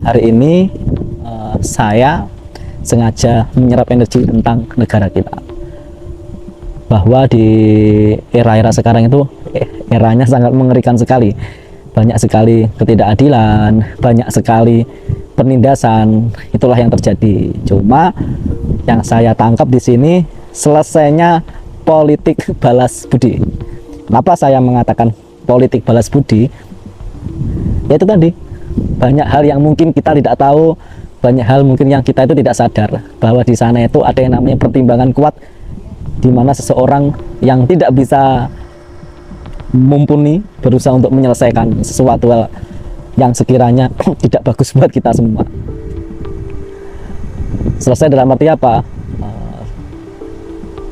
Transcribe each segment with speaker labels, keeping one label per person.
Speaker 1: hari ini saya sengaja menyerap energi tentang negara kita, bahwa di era-era sekarang itu eranya sangat mengerikan sekali. Banyak sekali ketidakadilan, banyak sekali penindasan, itulah yang terjadi. Cuma yang saya tangkap di sini, selesainya politik balas budi. Kenapa saya mengatakan politik balas budi? Yaitu tadi, banyak hal yang mungkin kita tidak tahu, banyak hal mungkin yang kita itu tidak sadar bahwa di sana itu ada yang namanya pertimbangan kuat, di mana seseorang yang tidak bisa mumpuni berusaha untuk menyelesaikan sesuatu hal yang sekiranya tidak bagus buat kita semua. Selesai dalam arti apa?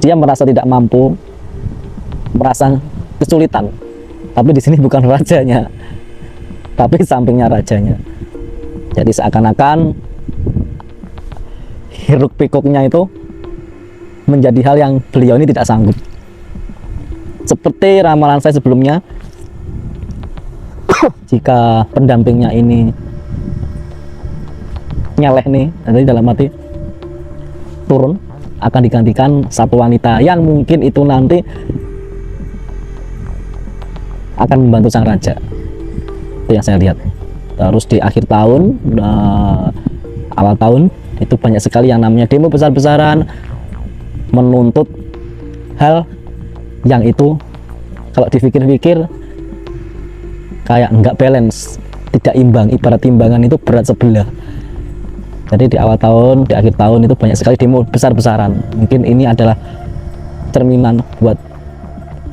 Speaker 1: Dia merasa tidak mampu, merasa kesulitan, tapi di sini bukan rajanya, tapi sampingnya rajanya. Jadi seakan-akan hiruk pikuknya itu menjadi hal yang beliau ini tidak sanggup. Seperti ramalan saya sebelumnya, jika pendampingnya ini nyeleh nih, nanti dalam arti turun, akan digantikan satu wanita yang mungkin itu nanti akan membantu sang raja. Itu yang saya lihat. Terus di akhir tahun, awal tahun, itu banyak sekali yang namanya demo besar-besaran menuntut hal yang itu kalau dipikir-pikir kayak nggak balance, tidak imbang, ibarat timbangan itu berat sebelah. Jadi di awal tahun, di akhir tahun itu banyak sekali demo besar-besaran. Mungkin ini adalah cerminan buat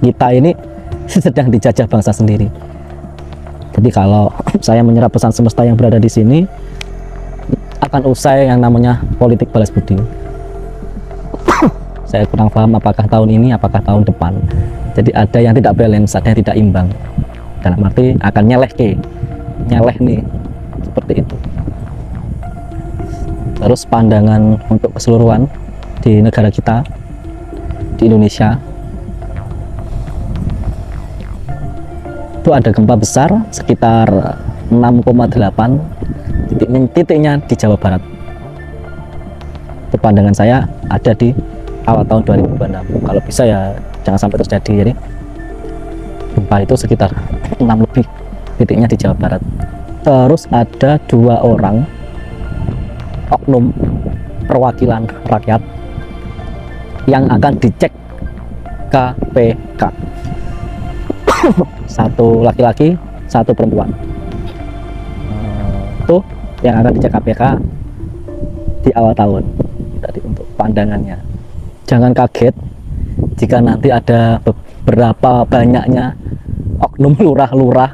Speaker 1: kita ini sedang dijajah bangsa sendiri. Jadi kalau saya menyerap pesan semesta yang berada di sini, akan usai yang namanya politik balas budi. Saya kurang paham apakah tahun ini, apakah tahun depan. Jadi ada yang tidak balance, ada yang tidak imbang. Dalam arti akan nyeleh nih, seperti itu. Terus pandangan untuk keseluruhan di negara kita, di Indonesia, itu ada gempa besar sekitar 6,8, titiknya di Jawa Barat. Itu pandangan saya ada di awal tahun 2026. Kalau bisa ya jangan sampai terjadi. Jadi gempa itu sekitar 6 lebih, titiknya di Jawa Barat. Terus ada 2 orang oknum perwakilan rakyat yang akan dicek KPK. Satu laki-laki, satu perempuan. Itu yang akan dicek KPK di awal tahun. Tadi untuk pandangannya. Jangan kaget jika nanti ada beberapa banyaknya oknum lurah-lurah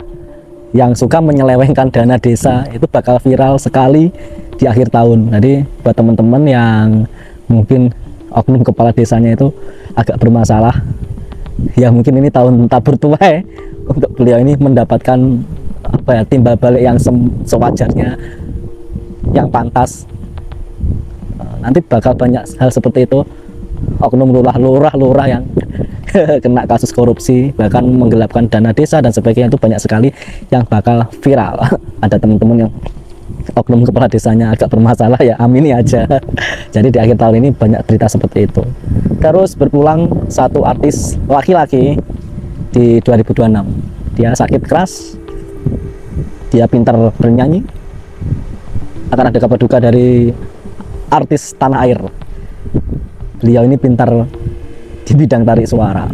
Speaker 1: yang suka menyelewengkan dana desa, itu bakal viral sekali di akhir tahun. Jadi buat teman-teman yang mungkin oknum kepala desanya itu agak bermasalah, ya mungkin ini tahun tabur tuai untuk beliau ini mendapatkan timbal balik yang sewajarnya, yang pantas. Nanti bakal banyak hal seperti itu, oknum lurah-lurah yang kena kasus korupsi, bahkan menggelapkan dana desa dan sebagainya, itu banyak sekali yang bakal viral. Ada teman-teman yang oknum kepala desanya agak bermasalah, ya amini aja. Jadi di akhir tahun ini banyak berita seperti itu. Terus berpulang satu artis laki-laki di 2026. Dia sakit keras, dia pintar bernyanyi, akan ada kabar duka dari artis tanah air. Beliau ini pintar di bidang tarik suara.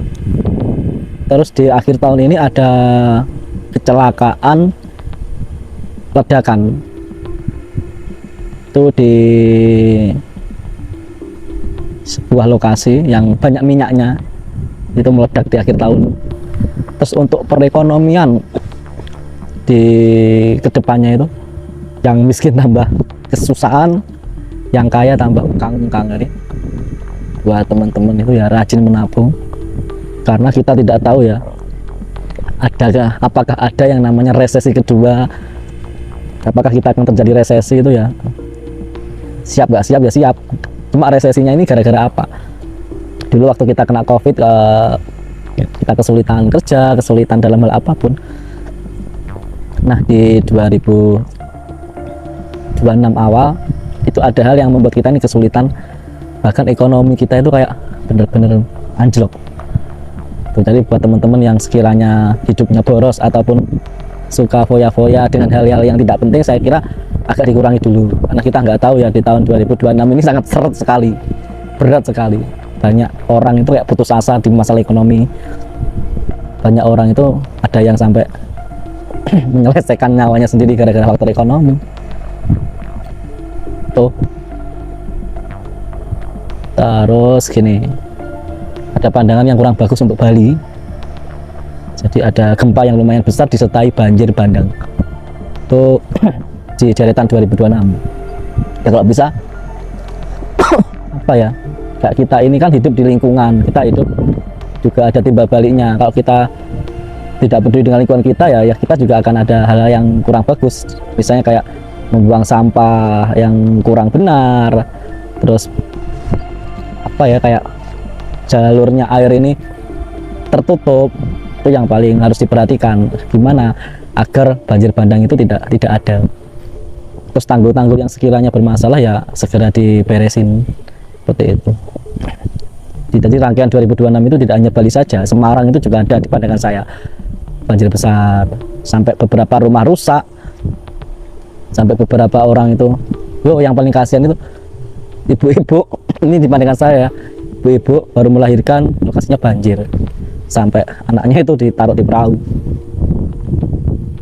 Speaker 1: Terus di akhir tahun ini ada kecelakaan ledakan, itu di sebuah lokasi yang banyak minyaknya, itu meledak di akhir tahun. Terus untuk perekonomian di kedepannya itu, yang miskin tambah kesusahan, yang kaya tambah ungkang-ungkang. Jadi buat teman-teman itu ya rajin menabung, karena kita tidak tahu ya apakah ada yang namanya resesi kedua, apakah kita akan terjadi resesi itu ya. Siap nggak siap ya siap, cuma resesinya ini gara-gara apa? Dulu waktu kita kena COVID, kita kesulitan kerja, kesulitan dalam hal apapun. Nah di 2022 2026 awal itu ada hal yang membuat kita ini kesulitan, bahkan ekonomi kita itu kayak bener-bener anjlok tuh. Jadi buat teman-teman yang sekiranya hidupnya boros ataupun suka foya-foya dengan hal-hal yang tidak penting, saya kira agak dikurangi dulu, karena kita nggak tahu ya di tahun 2026 ini sangat seret sekali, berat sekali. Banyak orang itu kayak putus asa di masalah ekonomi, banyak orang itu ada yang sampai menyelesaikan nyawanya sendiri gara-gara faktor ekonomi tuh. Terus gini, ada pandangan yang kurang bagus untuk Bali. Jadi ada gempa yang lumayan besar disertai banjir bandang tuh di deretan 2026 ya. Kalau bisa apa ya, kayak kita ini kan hidup di lingkungan, kita hidup juga ada timbal baliknya. Kalau kita tidak peduli dengan lingkungan kita ya kita juga akan ada hal-hal yang kurang bagus, misalnya kayak membuang sampah yang kurang benar, terus apa ya, kayak jalurnya air ini tertutup. Itu yang paling harus diperhatikan, gimana agar banjir bandang itu tidak ada. Terus tanggul-tanggul yang sekiranya bermasalah ya segera diberesin, seperti itu. Jadi rangkaian 2026 itu tidak hanya Bali saja, Semarang itu juga ada di pandangan saya banjir besar, sampai beberapa rumah rusak, sampai beberapa orang itu. Yang paling kasihan itu ibu-ibu, ini di pandangan saya, ibu-ibu baru melahirkan lokasinya banjir, sampai anaknya itu ditaruh di perahu.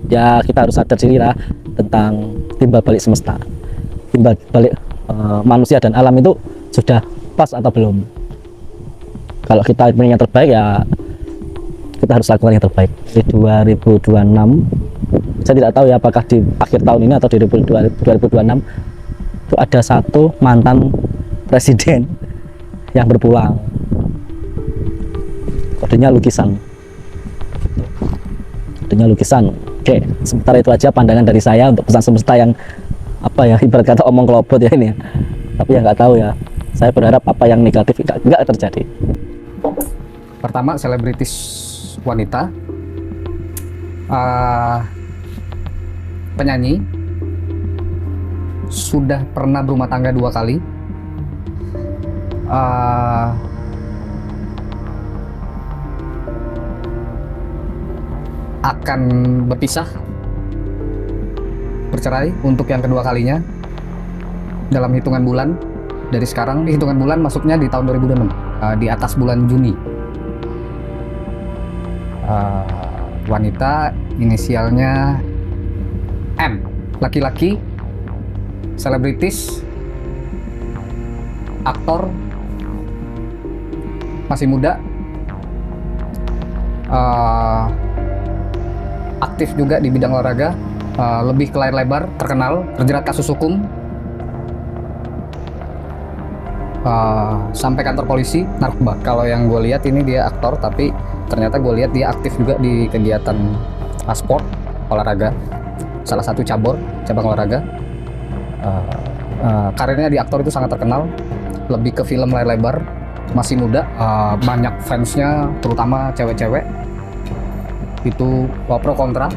Speaker 1: Ya kita harus sadar diri lah tentang timbal balik semesta, timbal balik manusia dan alam itu sudah pas atau belum. Kalau kita ingin yang terbaik ya kita harus lakukan yang terbaik. Di 2026 saya tidak tahu ya apakah di akhir tahun ini atau di 2026 itu ada satu mantan presiden yang berpulang, kodenya lukisan. Oke, sementara itu aja pandangan dari saya untuk pesan semesta yang apa ya, ibarat kata omong kelopot ya ini. Tapi ya nggak tahu ya, saya berharap apa yang negatif nggak terjadi.
Speaker 2: Pertama, selebritis wanita, penyanyi, sudah pernah berumah tangga 2 kali, akan berpisah, bercerai untuk yang kedua kalinya dalam hitungan bulan dari sekarang. Di hitungan bulan masuknya di tahun 2026, di atas bulan Juni. Wanita, inisialnya M, laki-laki, selebritis, aktor, masih muda, aktif juga di bidang olahraga, lebih ke layar lebar, terkenal, terjerat kasus hukum, sampai kantor polisi narkoba. Kalau yang gue lihat ini dia aktor, tapi ternyata gue lihat dia aktif juga di kegiatan sport, olahraga, salah satu cabang olahraga. Karirnya di aktor itu sangat terkenal, lebih ke film layar lebar, masih muda, banyak fansnya, terutama cewek-cewek. Itu pro kontra,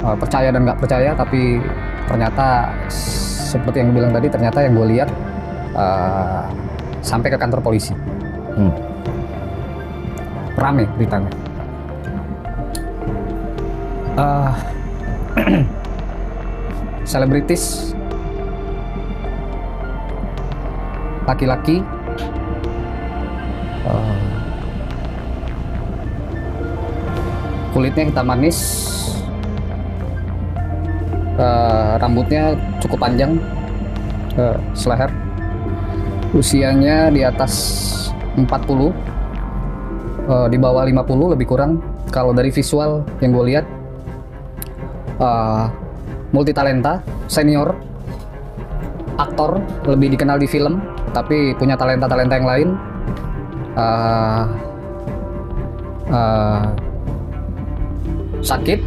Speaker 2: percaya dan nggak percaya, tapi ternyata seperti yang gue bilang tadi, ternyata yang gue lihat sampai ke kantor polisi. Rame beritanya. Selebritis laki-laki, kulitnya hitam manis, rambutnya cukup panjang, seleher, usianya di atas 40, di bawah 50 lebih kurang. Kalau dari visual yang gue lihat, multi talenta, senior, aktor, lebih dikenal di film, tapi punya talenta-talenta yang lain. Sakit,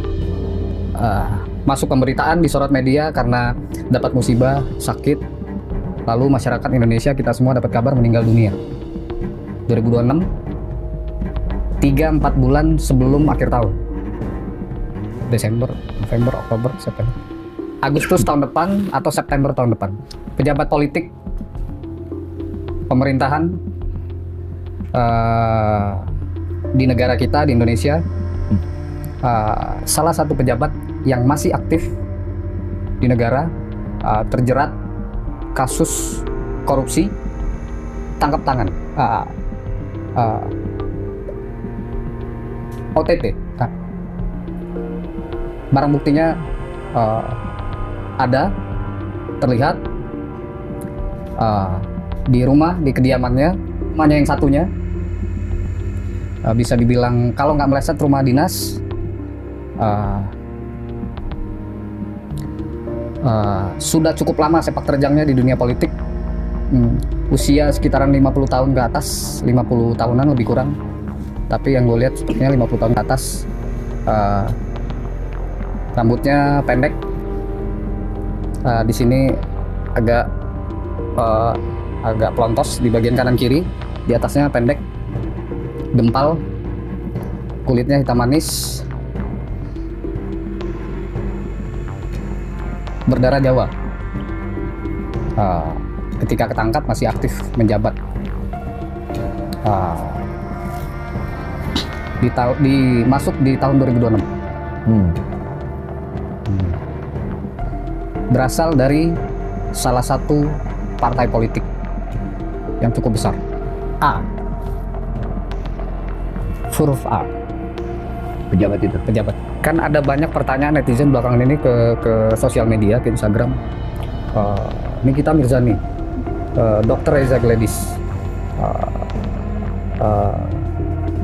Speaker 2: masuk pemberitaan, disorot media karena dapat musibah, sakit. Lalu masyarakat Indonesia, kita semua dapat kabar meninggal dunia 2026, 3-4 bulan sebelum akhir tahun, Desember, November, Oktober, September. Agustus tahun depan atau September tahun depan. Pejabat politik pemerintahan di negara kita, di Indonesia, salah satu pejabat yang masih aktif di negara terjerat kasus korupsi, tangkap tangan, OTT. Barang buktinya ada, terlihat di rumah, di kediamannya, rumahnya yang satunya bisa dibilang kalau nggak meleset rumah dinas, sudah cukup lama sepak terjangnya di dunia politik. Usia sekitaran 50 tahun ke atas, 50 tahunan lebih kurang, tapi yang gue lihat sepertinya 50 tahun ke atas. Rambutnya pendek, di sini agak pelontos di bagian kanan kiri, di atasnya pendek, gempal, kulitnya hitam manis, berdarah Jawa. Ketika ketangkap masih aktif menjabat. Masuk di tahun 2026. Berasal dari salah satu partai politik yang cukup besar. A. Huruf A.
Speaker 3: Pejabat itu.
Speaker 2: Pejabat. Kan ada banyak pertanyaan netizen belakangan ini ke sosial media, ke Instagram. Nikita Mirzani, Dr. Reza Gladys,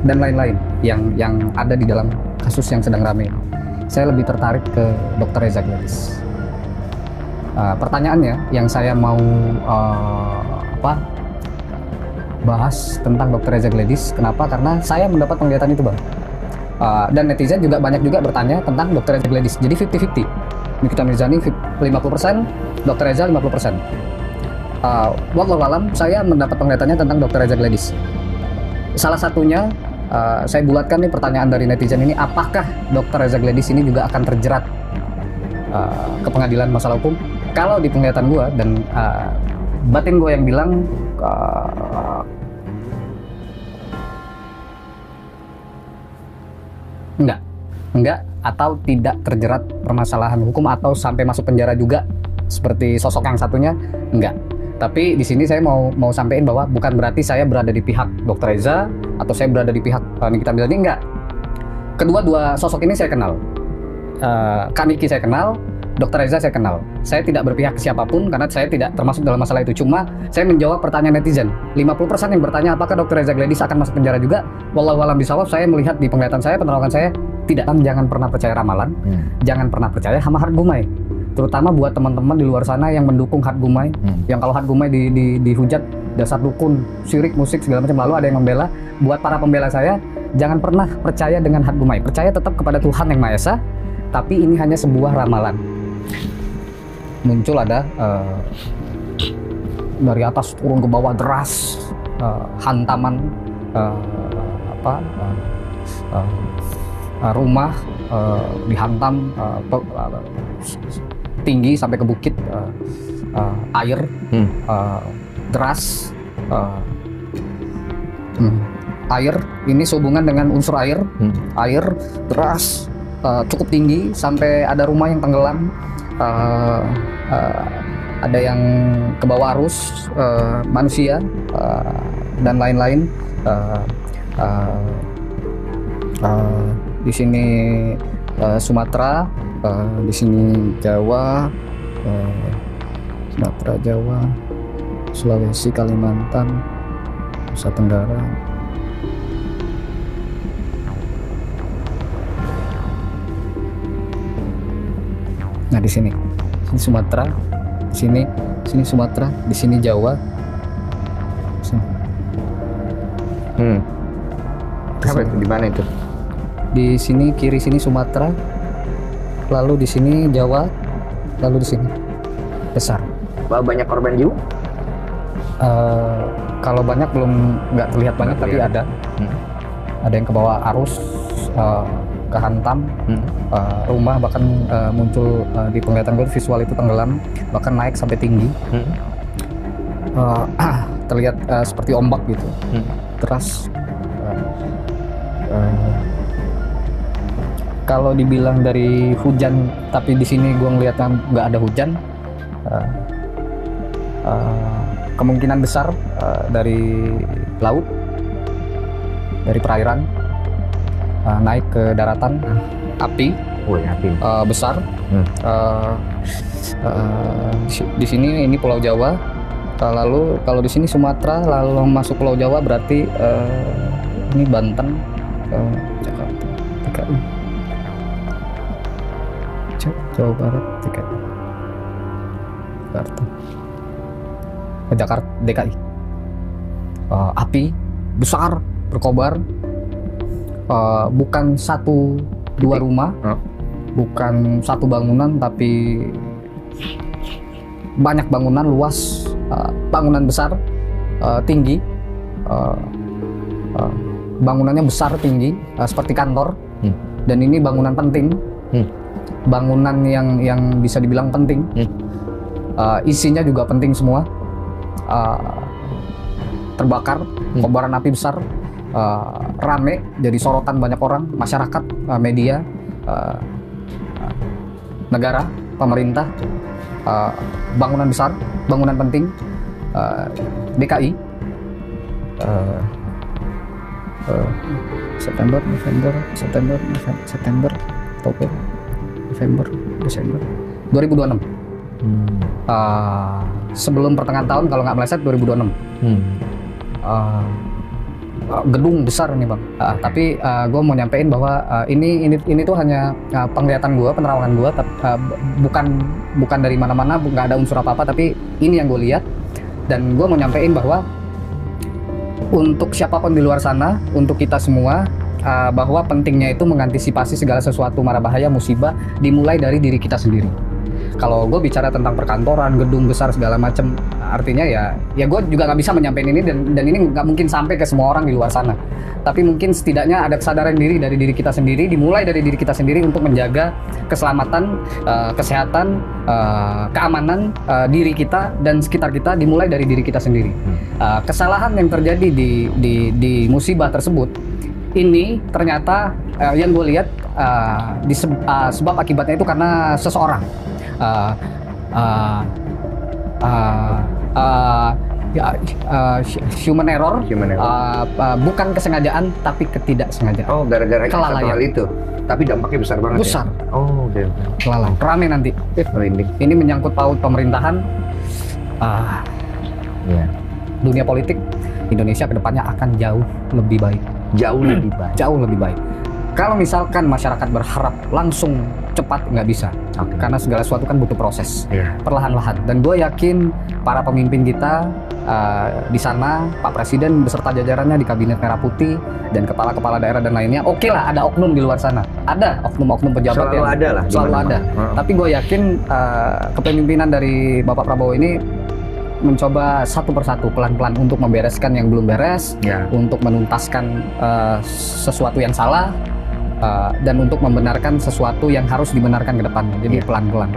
Speaker 2: dan lain-lain yang ada di dalam kasus yang sedang ramai. Saya lebih tertarik ke Dr. Reza Gladys. Pertanyaannya yang saya mau bahas tentang Dr. Reza Gladys. Kenapa? Karena saya mendapat penglihatan itu, Bang. Dan netizen juga banyak juga bertanya tentang Dr. Reza Gladys. Jadi 50-50. Nikita Mirzani 50%, Dr. Reza 50%. Wallahualam, saya mendapat penglihatannya tentang Dr. Reza Gladys. Salah satunya, saya bulatkan nih pertanyaan dari netizen ini, apakah Dr. Reza Gladys ini juga akan terjerat ke pengadilan masalah hukum? Kalau di penglihatan gue dan batin gue yang bilang enggak atau tidak terjerat permasalahan hukum atau sampai masuk penjara juga seperti sosok yang satunya, enggak. Tapi di sini saya mau sampaikan bahwa bukan berarti saya berada di pihak Dr. Reza atau saya berada di pihak Nikita Mirzani, enggak. Dua sosok ini saya kenal. Kak Niki saya kenal, Dr. Reza saya kenal. Saya tidak berpihak ke siapapun karena saya tidak termasuk dalam masalah itu. Cuma saya menjawab pertanyaan netizen. 50% yang bertanya apakah Dr. Reza Gladys akan masuk penjara juga. Wallahualam bisawab, saya melihat di penglihatan saya, penerawangan saya, tidak. Jangan pernah percaya ramalan. Jangan pernah percaya sama Hargumai. Terutama buat teman-teman di luar sana yang mendukung Hargumai. Yang kalau Hargumai dihujat dasar dukun, syirik, musik segala macam, lalu ada yang membela. Buat para pembela saya, jangan pernah percaya dengan Hargumai. Percaya tetap kepada Tuhan Yang Maha Esa. Tapi ini hanya sebuah ramalan. Muncul ada dari atas turun ke bawah deras, hantaman rumah dihantam tinggi sampai ke bukit, air deras, air ini sehubungan dengan unsur air, air deras cukup tinggi sampai ada rumah yang tenggelam. Ada yang ke bawah arus, manusia, dan lain-lain. Di sini Sumatera, di sini Jawa, Sumatera, Jawa, Sulawesi, Kalimantan, Nusa Tenggara. Nah di sini Sumatera, di sini Sumatera, di sini Jawa. Sini.
Speaker 3: Di mana itu?
Speaker 2: Di sini kiri sini Sumatera, lalu di sini Jawa, lalu di sini besar.
Speaker 3: Banyak korban jiwa?
Speaker 2: Kalau banyak belum, nggak terlihat banyak, tapi ada. Ada yang ke bawah arus, kehantam, rumah bahkan muncul di penglihatan gue visual itu tenggelam, bahkan naik sampai tinggi. Terlihat seperti ombak gitu, deras. Kalau dibilang dari hujan, tapi di sini gue ngeliatnya nggak ada hujan. Kemungkinan besar dari laut, dari perairan, naik ke daratan, api besar. Di sini ini Pulau Jawa. Lalu kalau di sini Sumatera, lalu masuk Pulau Jawa berarti ini Banten, Jakarta, DKI, Jawa Barat, DKI, Jakarta, DKI. Api besar berkobar, bukan 1-2 rumah, bukan satu bangunan, tapi banyak bangunan luas. Bangunan besar, tinggi, bangunannya besar tinggi, seperti kantor, dan ini bangunan penting, bangunan yang bisa dibilang penting, isinya juga penting semua, terbakar, kobaran api besar, rame, jadi sorotan banyak orang, masyarakat, media, negara, pemerintah. Bangunan besar, bangunan penting, DKI, September, Oktober, November, Desember, 2026. Sebelum pertengahan tahun kalau nggak meleset 2026. Gedung besar nih bang, tapi gue mau nyampein bahwa ini tuh hanya penglihatan gue, penerawangan gue, bukan dari mana-mana, nggak ada unsur apa-apa, tapi ini yang gue lihat, dan gue mau nyampein bahwa untuk siapapun di luar sana, untuk kita semua, bahwa pentingnya itu mengantisipasi segala sesuatu mara bahaya, musibah, dimulai dari diri kita sendiri. Kalau gue bicara tentang perkantoran, gedung besar segala macam, artinya ya gue juga nggak bisa menyampaikan ini, dan ini nggak mungkin sampai ke semua orang di luar sana. Tapi mungkin setidaknya ada kesadaran diri dari diri kita sendiri, dimulai dari diri kita sendiri untuk menjaga keselamatan, kesehatan, keamanan diri kita dan sekitar kita, dimulai dari diri kita sendiri. Kesalahan yang terjadi di musibah tersebut ini ternyata yang gue lihat sebab akibatnya itu karena seseorang. Human error, bukan kesengajaan tapi ketidaksengajaan.
Speaker 3: Oh, gara-gara satu hal itu, tapi dampaknya besar banget.
Speaker 2: Besar.
Speaker 3: Ya? Oh, oke.
Speaker 2: Kelalaian. Rame nanti. Ini menyangkut paut pemerintahan. Dunia politik Indonesia kedepannya akan jauh lebih baik.
Speaker 3: Jauh lebih baik.
Speaker 2: Kalau misalkan masyarakat berharap langsung cepat, nggak bisa. Karena segala sesuatu kan butuh proses, perlahan-lahan. Dan gue yakin para pemimpin kita di sana, Pak Presiden beserta jajarannya di Kabinet Merah Putih dan kepala-kepala daerah dan lainnya, oke lah ada oknum di luar sana, ada oknum-oknum pejabat
Speaker 3: selalu ada lah,
Speaker 2: selalu ada. Tapi gue yakin kepemimpinan dari Bapak Prabowo ini mencoba satu persatu, pelan-pelan untuk membereskan yang belum beres, untuk menuntaskan sesuatu yang salah, dan untuk membenarkan sesuatu yang harus dibenarkan ke depannya. Jadi pelan-pelan.